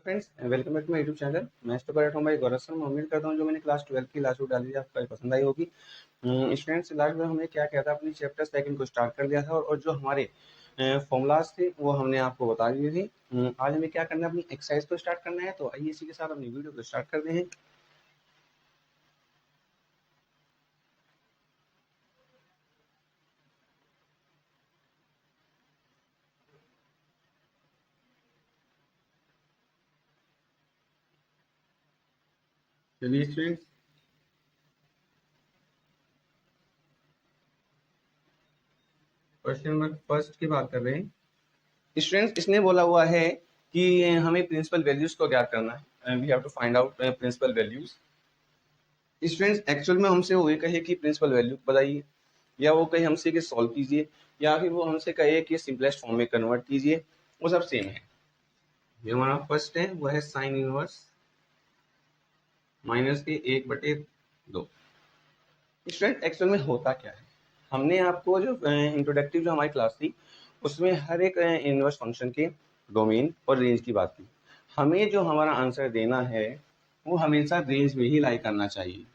Friends, welcome back to my YouTube channel. मैं student हूं भाई गौरव शर्मा। उम्मीद करता हूं जो मैंने क्लास 12 की लास्ट वीडियो डाली थी आपको पसंद आई होगी। स्टूडेंट्स, लास्ट में हमने क्या किया था, अपनी चैप्टर सेकंड को स्टार्ट कर लिया था और जो हमारे फॉर्मूलाज थे वो हमने आपको बता दिए थे। आज हमें क्या करना है, अपनी एक्सरसाइज को स्टार्ट करना है। तो आइए इसी के साथ अपनी वीडियो को स्टार्ट करते हैं। चलिए स्टूडेंट्स, क्वेश्चन नंबर फर्स्ट की बात कर रहे हैं। स्टूडेंट्स, इसने बोला हुआ है कि हमें प्रिंसिपल वैल्यूज को ज्ञात करना है। We have to find out principal values. Students, actual में हमसे वो ये कहे कि प्रिंसिपल वैल्यू बताइए, या वो कहे हमसे कि सॉल्व कीजिए, या फिर वो हमसे कहे कि सिंपलेस्ट फॉर्म में कन्वर्ट कीजिए, वो सब सेम है। जो हमारा फर्स्ट है वो है साइन इनवर्स माइनस के 1/2। स्टूडेंट, एक्चुअल में होता क्या है, हमने आपको जो इंट्रोडक्टिव जो हमारी क्लास थी उसमें हर एक इनवर्स फंक्शन के डोमेन और रेंज की बात की। हमें जो हमारा आंसर देना है वो हमेशा रेंज में ही लाई करना चाहिए।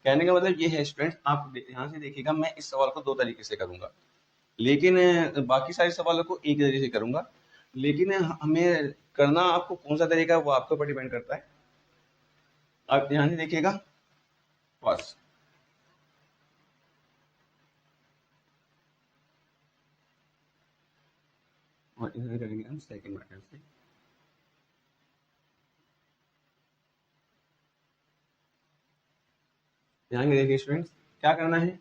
कहने का मतलब ये है स्टूडेंट, आप ध्यान से देखिएगा, मैं इस सवाल को दो तरीके से करूंगा, लेकिन बाकी सारे सवालों को एक तरीके से करूंगा। लेकिन हमें करना आपको कौन सा तरीका है वो आपके ऊपर डिपेंड करता है। आप ध्यान से देखिएगा। बस, और इधर करेंगे हम सेकंड मैथड से। ध्यान में देखिए स्टूडेंट्स, क्या करना है,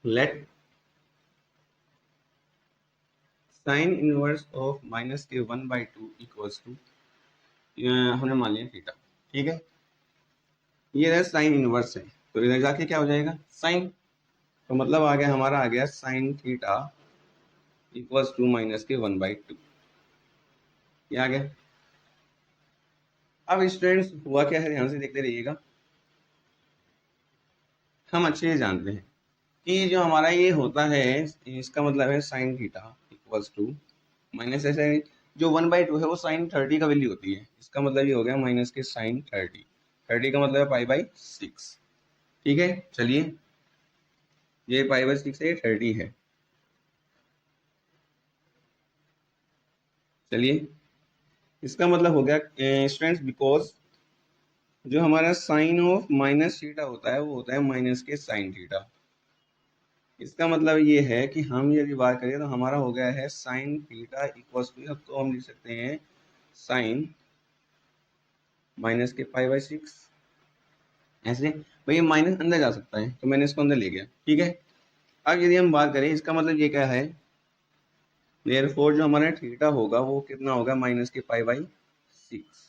late sine inverse of minus के 1/2 इक्वल्स टू, हमने मान लिया थीटा। ठीक है, ये रहा साइन इनवर्स है, तो इधर जाके क्या हो जाएगा, साइन। तो मतलब आ गया, हमारा आ गया sine theta equals to minus के 1/2। ये आ गया। अब स्टूडेंट्स, हुआ क्या है, ध्यान से देखते रहिएगा। हम अच्छे से जानते हैं कि जो हमारा ये होता है, इसका मतलब है sine theta equals to minus, ऐसे जो 1/2 है वो साइन 30 का वैल्यू होती है। इसका मतलब ये हो गया माइनस के साइन 30। 30 का मतलब है पाई/6। ठीक है, चलिए, ये पाई/6 है, 30 है। चलिए, इसका मतलब हो गया स्टूडेंट्स, बिकॉज जो हमारा साइन ऑफ माइनस थीटा होता है वो होता है माइनस के साइन थीटा। इसका मतलब ये है कि हम यदि बात करें तो हमारा हो गया है साइन थीटा इक्वल्स टू, तो हम लिख सकते हैं साइन माइनस के पाई/6। ऐसे भाई माइनस अंदर जा सकता है तो मैंने इसको अंदर ले गया। ठीक है, अब यदि हम बात करें, इसका मतलब ये क्या है, देयरफॉर जो हमारा थीटा होगा वो कितना होगा, माइनस के पाई/6।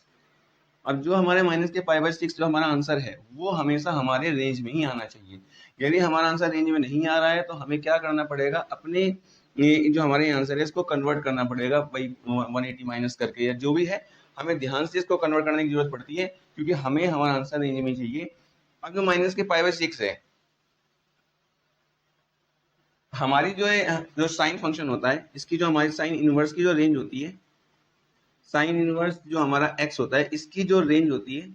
अब जो हमारे माइनस के पाई/6 जो हमारा आंसर है वो हमेशा हमारे रेंज में ही आना चाहिए। यदि हमारा आंसर रेंज में नहीं आ रहा है तो हमें क्या करना पड़ेगा, अपने ये जो हमारे आंसर है इसको कन्वर्ट करना पड़ेगा भाई, 180 माइनस करके या जो भी है। हमें ध्यान से इसको कन्वर्ट करने की जरूरत पड़ती है, क्योंकि हमें हमारा आंसर रेंज में चाहिए। अब जो माइनस के पाई/6 है, हमारी जो है जो साइन फंक्शन होता है इसकी जो हमारी साइन इनवर्स की जो रेंज होती है, साइन इनवर्स जो हमारा एक्स होता है इसकी जो रेंज होती है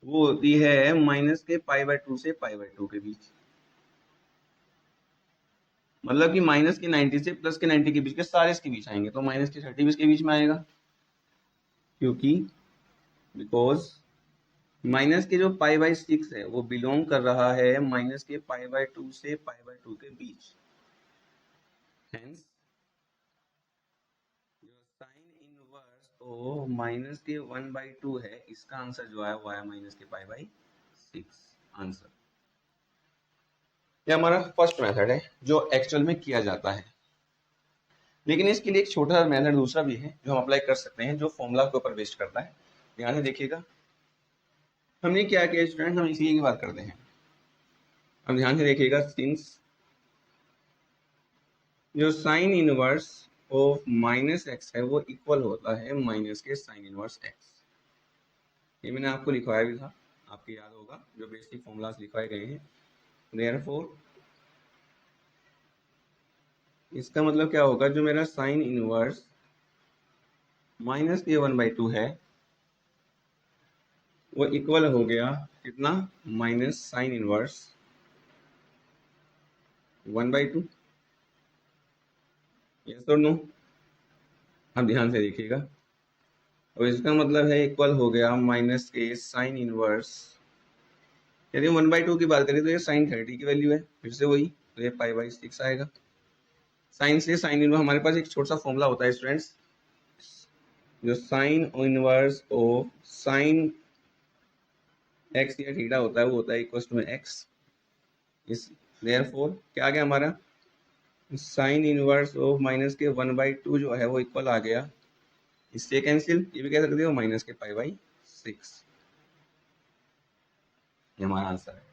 वो होती है माइनस के पाई/2 से पाई/2 के बीच। मतलब कि माइनस के 90 से प्लस के 90 के बीच के सारे इसके बीच आएंगे, तो माइनस के 30 भी इसके बीच में आएगा, क्योंकि बिकॉज माइनस के जो पाई/6 है वो बिलोंग कर रहा है माइनस के पाई/2 से पाई/2 के बीच। हेंस जो साइन इनवर्स तो माइनस के 1/2 है, इसका आंसर जो आया वो आया माइनस के पाई/6 आंसर। ये हमारा फर्स्ट मेथड है जो एक्चुअल में किया जाता है। लेकिन इसके लिए एक छोटा सा मेथड दूसरा भी है जो हम अप्लाई कर सकते हैं, जो फॉर्मूला के ऊपर बेस्ड करता है। ध्यान से देखिएगा, हमने क्या किया स्टूडेंट, हम इसी की बात करते हैं। अब ध्यान से देखिएगा, सिंस जो sine inverse of minus x है वो इक्वल होता है माइनस के साइन इनवर्स एक्स। ये मैंने आपको लिखवाया भी था, आपको याद होगा, जो बेसिक फॉर्मूलाज लिखवाए गए हैं। देयरफॉर इसका मतलब क्या होगा, जो मेरा साइन इनवर्स माइनस के 1/2 है वो इक्वल हो गया कितना, माइनस साइन इनवर्स 1/2। यस और नो? आप ध्यान से देखिएगा। और इसका मतलब है इक्वल हो गया माइनस के साइन इनवर्स, यदि 1/2 की बात करें तो ये साइन 30 की वैल्यू है, फिर से वही, तो ये π/6 आएगा। साइन से साइन इनवर्स, हमारे पास एक छोटा सा फॉर्मूला होता है स्टूडेंट्स, जो sine inverse of sine x या थीटा होता है वो होता है इक्वल टू एक्स। इस देयरफॉर क्या आ गया हमारा, साइन इनवर्स ऑफ माइनस के 1/2 जो है वो इक्वल आ गया, इससे कैंसिल, ये भी कह सकते हो माइनस के π/6। ये हमारा आंसर है।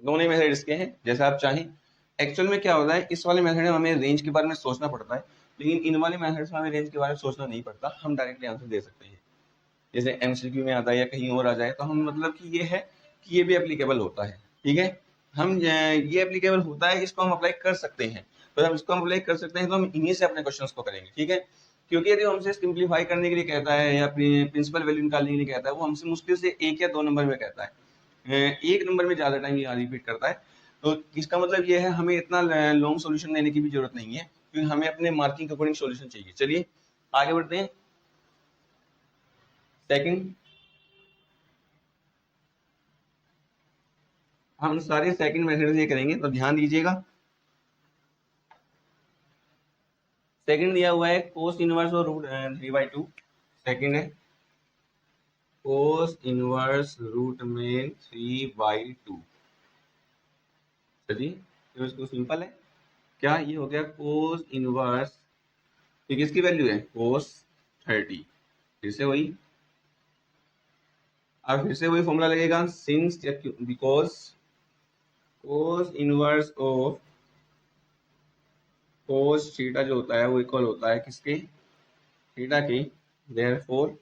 दोनों मेथड इसके हैं, जैसे आप चाहें। एक्चुअल में क्या होता है, इस वाले मेथड में हमें रेंज के बारे में सोचना पड़ता है, लेकिन इन वाले मेथड्स में हमें रेंज के बारे में सोचना नहीं पड़ता, हम डायरेक्टली आंसर दे सकते हैं। जैसे एमसीक्यू में आता है या कहीं और आ जाए तो हम मतलब कि ये है कि ये भी एप्लीकेबल होता है, ठीक है। हम ये एप्लीकेबल होता है, इसको हम अप्लाई कर सकते हैं, तो हम इसको अप्लाई कर सकते हैं तो हम इन्हीं से अपने क्वेश्चंस को करेंगे, ठीक है। क्योंकि यदि हमसे सिंप्लीफाई करने के लिए कहता है या प्रिंसिपल वैल्यू निकालने के लिए कहता है, वो हमसे मुश्किल से 1 या 2 नंबर में कहता है, 1 नंबर में ज्यादा टाइम ये रिपीट करता है। तो इसका मतलब ये है हमें इतना लॉन्ग सॉल्यूशन लेने की भी जरूरत नहीं है, क्योंकि हमें अपने मार्किंग के अकॉर्डिंग सॉल्यूशन चाहिए। चलिए आगे बढ़ते हैं। सेकंड, हम सारे सेकंड मेथड से करेंगे, तो ध्यान दीजिएगा। सेकंड दिया हुआ है कोस इनवर्स और रूट 3/2। सेकंड है कोस इनवर्स रूट में 3/2। चलिए तो इसको सिंपल है, क्या ये हो गया कोस इनवर्स, तो किसकी वैल्यू है कोस 30, फिर से वही, अब फिर से वही फॉर्मूला लगेगा, since because cos inverse of cos theta जो होता है वो इक्वल होता है किसके, थीटा के। देयरफॉर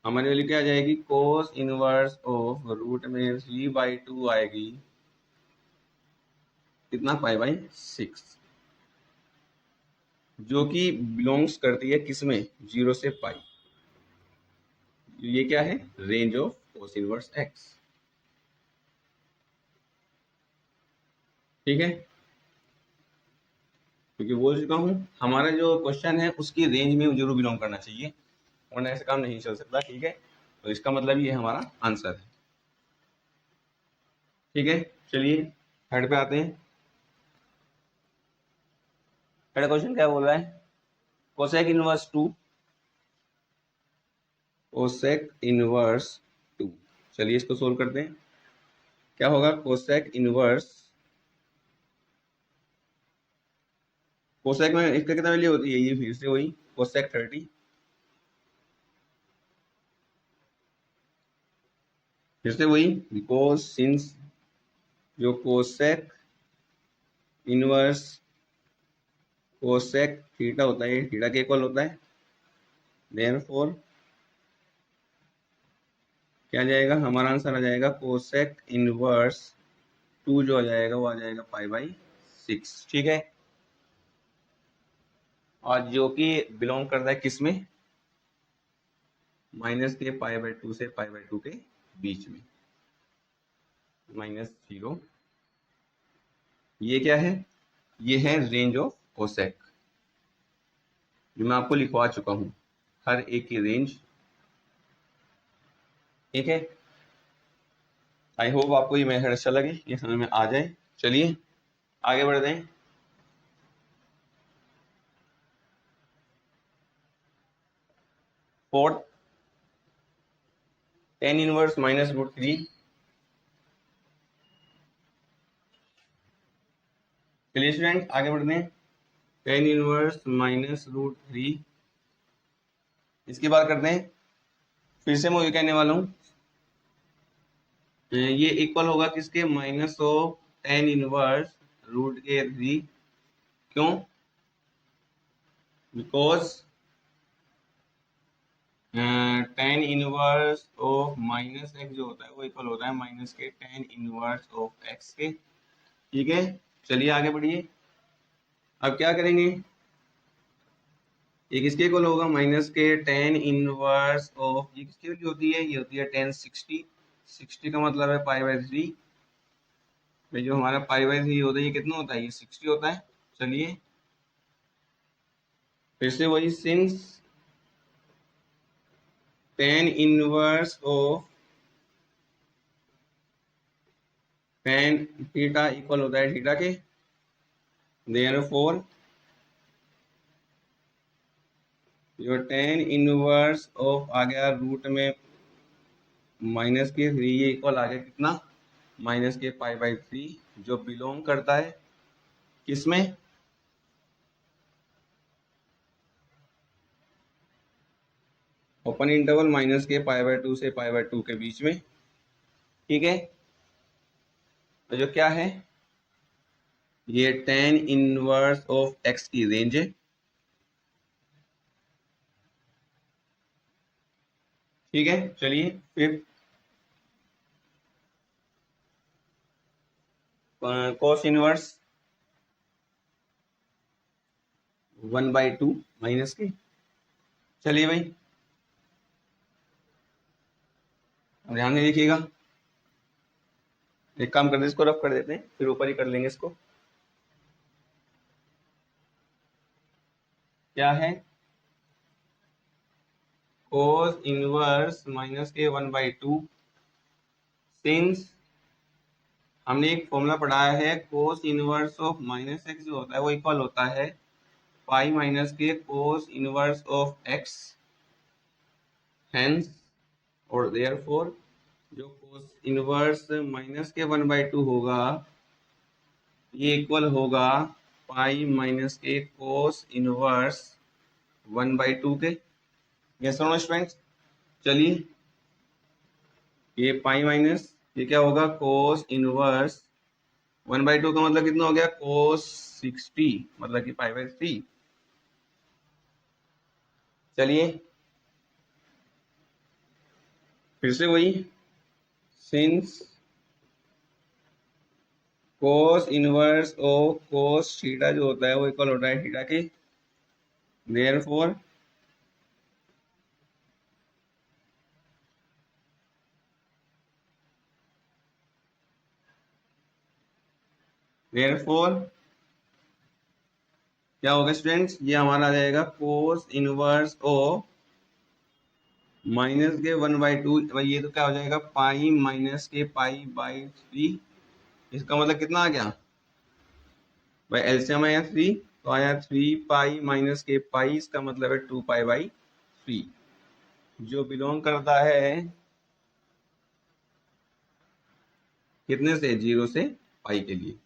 हमारी वैल्यू क्या आ जाएगी, कोस इनवर्स ऑफ रूट में 3/2 आएगी, कितना π/6, जो कि बिलोंग्स करती है किसमें, 0 से पाई। ये क्या है, range of cos inverse x, ठीक है। क्योंकि बोल चुका हूं हमारा जो क्वेश्चन है उसकी रेंज में जरूर बिलोंग करना चाहिए, वरना ऐसे काम नहीं चल सकता, ठीक है। तो इसका मतलब ये हमारा आंसर है, ठीक है। चलिए थर्ड पे आते हैं। थर्ड क्वेश्चन क्या बोल रहा है, कोसेक इनवर्स 2, कोसेक इनवर्स 2। चलिए इसको सोल्व करते हैं। क्या होगा, कोसेक इनवर्स, कोसेक में इसका कितना वैल्यू होती है, ये फिर से वही कोसेक 30, फिर से वही बिकॉज सिंस जो कोसेक इनवर्स कोसेक थीटा होता है थीटा के इक्वल होता है, देयरफॉर क्या जाएगा, हमारा आंसर आ जाएगा कोसेक इनवर्स 2 जो आ जाएगा वो आ जाएगा π/6, ठीक है। और जो कि बिलोंग करता है किसमें, माइनस के π/2 से π/2 के बीच में, -0। ये क्या है, ये है रेंज ऑफ कोसेक, जो मैं आपको लिखवा चुका हूं, हर एक की रेंज, ठीक है। आई होप आपको ये मेथड अच्छा लगे, ये समझ में आ जाए। चलिए आगे बढ़ते हैं। Fourth, tan inverse -√3। चलिए स्टूडेंट आगे बढ़ते हैं। tan इनवर्स -√3, इसकी बात करते हैं। फिर से मैं वही कहने वाला हूँ, ये इक्वल होगा किसके, माइनस ऑफ tan इनवर्स √3। क्यों, because tan inverse of -x जो होता है वो इक्वल होता है माइनस के tan इनवर्स ऑफ x के, ठीक है। चलिए आगे बढ़िए। अब क्या करेंगे, ये किसके इक्वल होगा, माइनस के टेन इनवर्स ऑफ, ये किसकी वैल्यू होती है, ये होती है टेन 60, 60 का मतलब है पाई बाई 3, भाई जो हमारा पाई बाई 3 होता है ये कितना होता है, ये 60 होता है। चलिए फिर से वही, since tan inverse of tan theta equal होता है थीटा के, देयरफॉर जो टेन इनवर्स ऑफ आ गया रूट में माइनस के 3, ये इक्वल आ गया कितना, माइनस के पाई बाई 3, जो बिलोंग करता है किसमें, ओपन इंटरवल माइनस के पाई बाई 2 से पाई बाई 2 के बीच में। ठीक है, तो जो क्या है, ये टेन इनवर्स ऑफ एक्स की रेंज है। ठीक है, चलिए फिर कॉस इनवर्स 1/2 माइनस के, चलिए भाई अब ध्यान से देखिएगा, एक काम करते हैं इसको रफ कर देते हैं फिर ऊपर ही कर लेंगे इसको। क्या है, cos इनवर्स माइनस के 1/2, सिंस हमने एक फॉर्मूला पढ़ाया है cos inverse of minus x जो होता है वो इक्वल होता है पाई माइनस के cos inverse of x, hence और देयरफॉर जो cos इनवर्स माइनस के 1/2 होगा ये इक्वल होगा पाई माइनस के cos इनवर्स 1/2 के। यस और नो स्टूडेंट्स, चलिए ये पाई माइनस ये क्या होगा cos इनवर्स 1/2 का मतलब कितना हो गया cos 60 मतलब कि पाई बाई 3। चलिए फिर से वही, since cos inverse of cos theta जो होता है वो इक्वल होता है थीटा के, देयरफॉर देयरफॉर क्या होगा स्टूडेंट्स, ये हमारा आ जाएगा cos इनवर्स ऑफ माइनस के 1/2, भाई ये तो क्या हो जाएगा पाई माइनस के पाई बाई 3, इसका मतलब कितना आ गया भाई, एलसीएम आया 3 तो आया 3 पाई माइनस के पाई, इसका मतलब है 2 पाई बाई 3, जो बिलोंग करता है कितने से, 0 से पाई के लिए।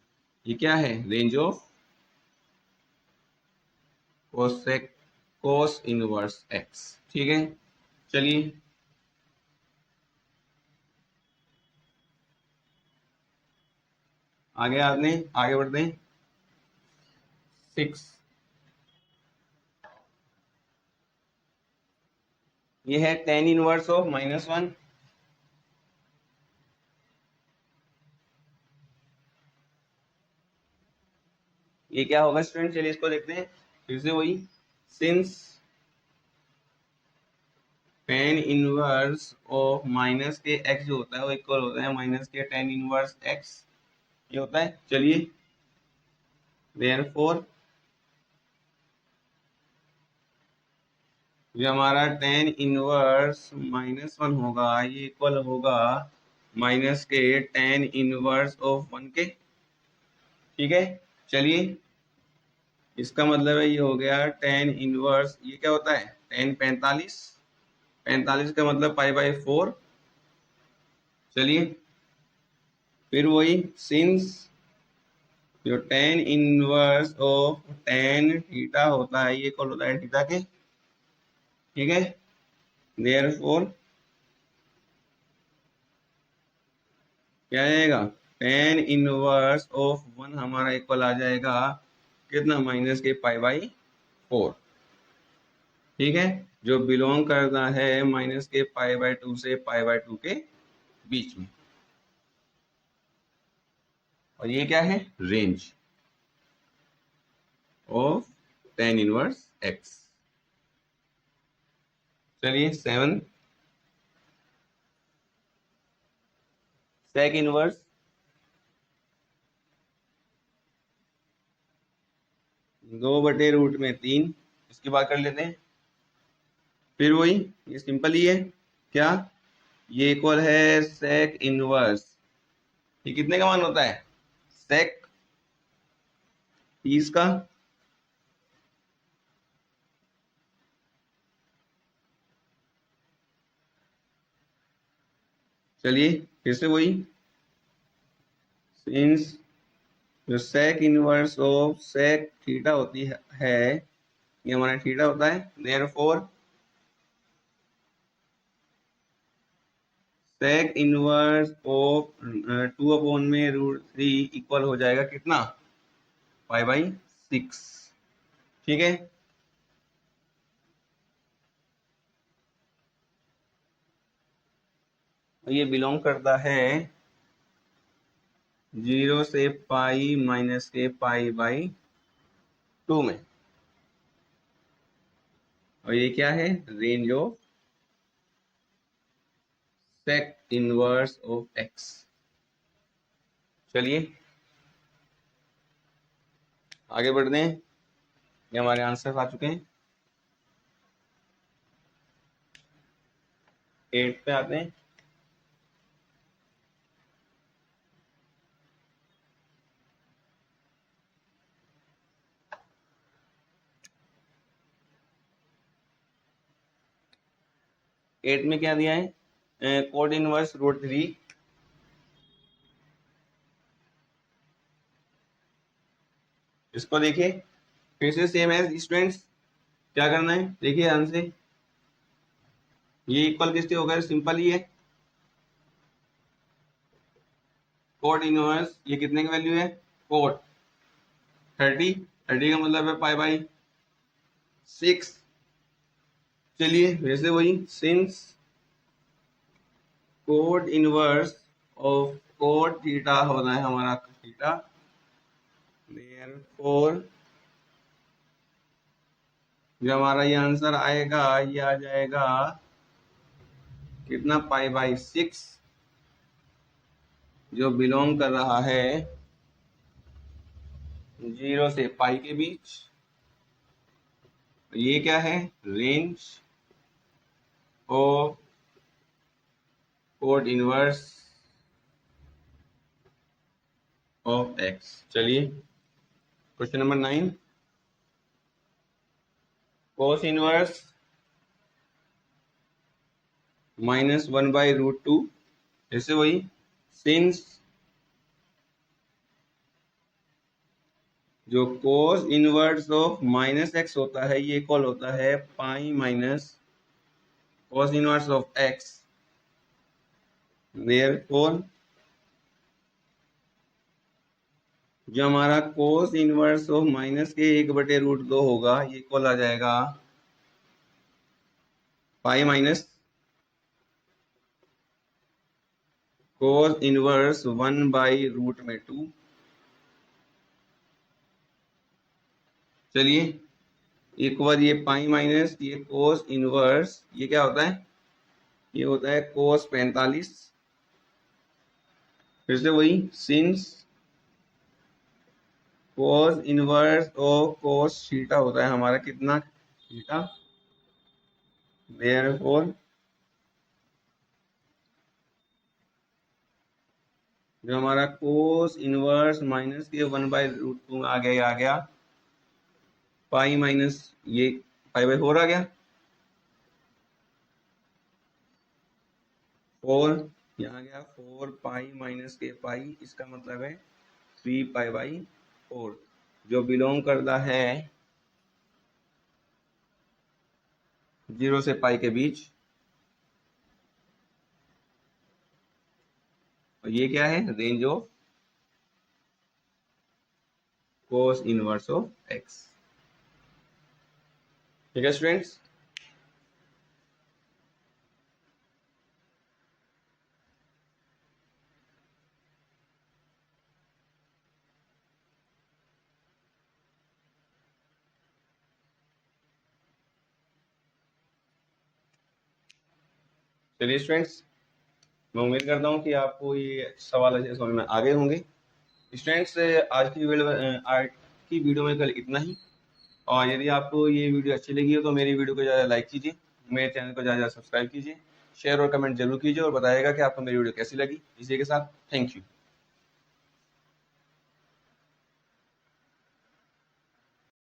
ये क्या है, range of cosec cos inverse x. ठीक है, चलिए आगे आपने आगे बढ़ते हैं। 6 ये है टेन इनवर्स ऑफ -1, ये क्या होगा स्टूडेंट, चलिए इसको देखते हैं फिर से वही, since tan inverse of minus के एक्स जो होता है वो इक्वल होता है माइनस के टेन इनवर्स एक्स, ये होता है। चलिए देयरफॉर जो हमारा टेन इनवर्स -1 होगा ये इक्वल होगा माइनस के टेन इनवर्स ऑफ 1 के। ठीक है, चलिए इसका मतलब है ये हो गया टेन इनवर्स, ये क्या होता है टेन 45, 45 का मतलब पाई बाई 4। चलिए फिर वही, सिंस जो tan inverse of tan theta होता है ये इक्वल होता है थीटा के। ठीक है, देयरफॉर क्या आएगा, टेन इनवर्स ऑफ 1 हमारा इक्वल आ जाएगा कितना, माइनस के पाई बाई 4। ठीक है, जो बिलोंग करता है माइनस के पाई बाई 2 से पाई बाई 2 के बीच में, और ये क्या है, range. Of tan inverse x। चलिए 7 sec इनवर्स 2/√3, इसकी बात कर लेते हैं। फिर वही, ये सिंपल ही है। क्या ये इक्वल है sec इनवर्स, ये कितने का मान होता है sec 30 का, चलिए फिर से वही, सिंस जो sec inverse of sec theta होती है ये हमारा थीटा होता है, therefore sec inverse of 2/√3 equal हो जाएगा कितना, 5/6। ठीक है, ये बिलोंग करता है 0 से पाई माइनस के π/2 में, और ये क्या है, range of sec inverse of x। चलिए आगे बढ़ते हैं, ये हमारे आंसर आ चुके हैं। 8 पे आते हैं। एट में क्या दिया है, कोड इनवर्स √3, इसको देखिए फिर से सेम है स्टूडेंट्स। क्या करना है, देखिए ध्यान से, ये इक्वल किससे होगा, सिंपल ही है, कोड इनवर्स ये कितने की वैल्यू है, कोड 30 का मतलब है π/6। चलिए वैसे वही, since code inverse of code theta होना है हमारा थीटा, देयरफॉर जो हमारा ये आंसर आएगा ये आ जाएगा कितना, π/6, जो बिलोंग कर रहा है 0 से पाई के बीच। ये क्या है, range of code inverse of x। चलिए क्वेश्चन नंबर 9, कोस इनवर्स -1/√2, जैसे वही, सिंस जो कोस इनवर्स ऑफ -x होता है ये इक्वल होता है pi minus cos inverse of x, therefore जो हमारा कोस इनवर्स ऑफ माइनस के 1/√2 होगा ये इक्वल आ जाएगा पाई माइनस कोस इनवर्स 1/√2। चलिए एक बार ये पाई माइनस ये कोस इनवर्स ये क्या होता है, ये होता है कोस 45। फिर से वही, since cos inverse of cos theta होता है हमारा कितना, थीटा, देयरफॉर जो हमारा कोस इनवर्स माइनस के 1/√2 आ गया पाई माइनस ये π/4 आ गया, 4 यहाँ गया 4 पाई माइनस के पाई, इसका मतलब है 3π/4, जो बिलोंग करता है 0 से पाई के बीच। और ये क्या है, range of cos inverse of x। ठीक है स्टूडेंट्स, चलिए स्टूडेंट्स, मैं उम्मीद करता हूँ कि आपको ये सवाल अच्छे समझ में आ गए होंगे। स्टूडेंट्स, आज की वीडियो में कल इतना ही। और यदि आपको ये वीडियो अच्छी लगी हो तो मेरी वीडियो को ज़्यादा लाइक कीजिए, मेरे चैनल को ज़्यादा सब्सक्राइब कीजिए, शेयर और कमेंट जरूर कीजिए और बताइएगा कि आपको मेरी वीडियो कैसी लगी। इसी के साथ थैंक यू।